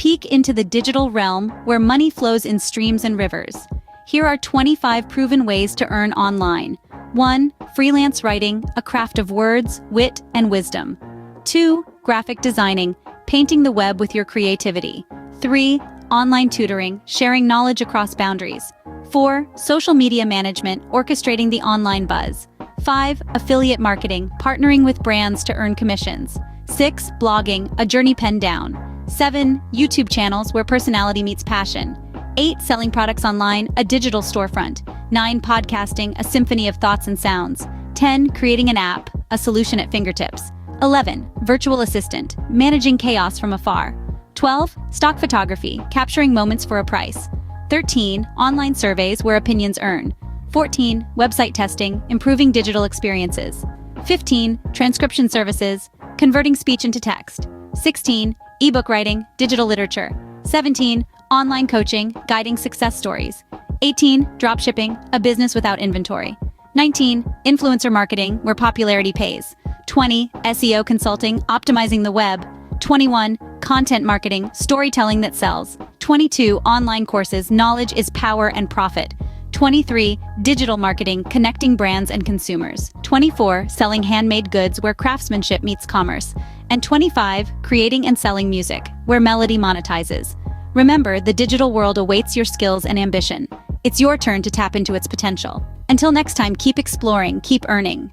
peek into the digital realm where money flows in streams and rivers. Here are 25 proven ways to earn online. 1. Freelance writing, a craft of words, wit, and wisdom. 2. Graphic designing, painting the web with your creativity. 3. Online tutoring, sharing knowledge across boundaries. 4. Social media management, orchestrating the online buzz. 5. Affiliate marketing, partnering with brands to earn commissions. 6. Blogging, a journey penned down. 7. YouTube channels where personality meets passion. 8. Selling products online, a digital storefront. 9. Podcasting, a symphony of thoughts and sounds. 10. Creating an app, a solution at fingertips. 11. Virtual assistant, managing chaos from afar. 12. Stock photography, capturing moments for a price. 13. Online surveys where opinions earn. 14. Website testing, improving digital experiences. 15. Transcription services, converting speech into text. 16. Ebook writing, digital literature. 17. Online coaching, guiding success stories. 18. Dropshipping, a business without inventory. 19. Influencer marketing, where popularity pays. 20. SEO consulting, optimizing the web. 21. Content marketing, storytelling that sells. 22. Online courses, knowledge is power and profit. 23. Digital marketing, connecting brands and consumers. 24. Selling handmade goods where craftsmanship meets commerce. And 25. Creating and selling music, where melody monetizes. Remember, the digital world awaits your skills and ambition. It's your turn to tap into its potential. Until next time, keep exploring, keep earning.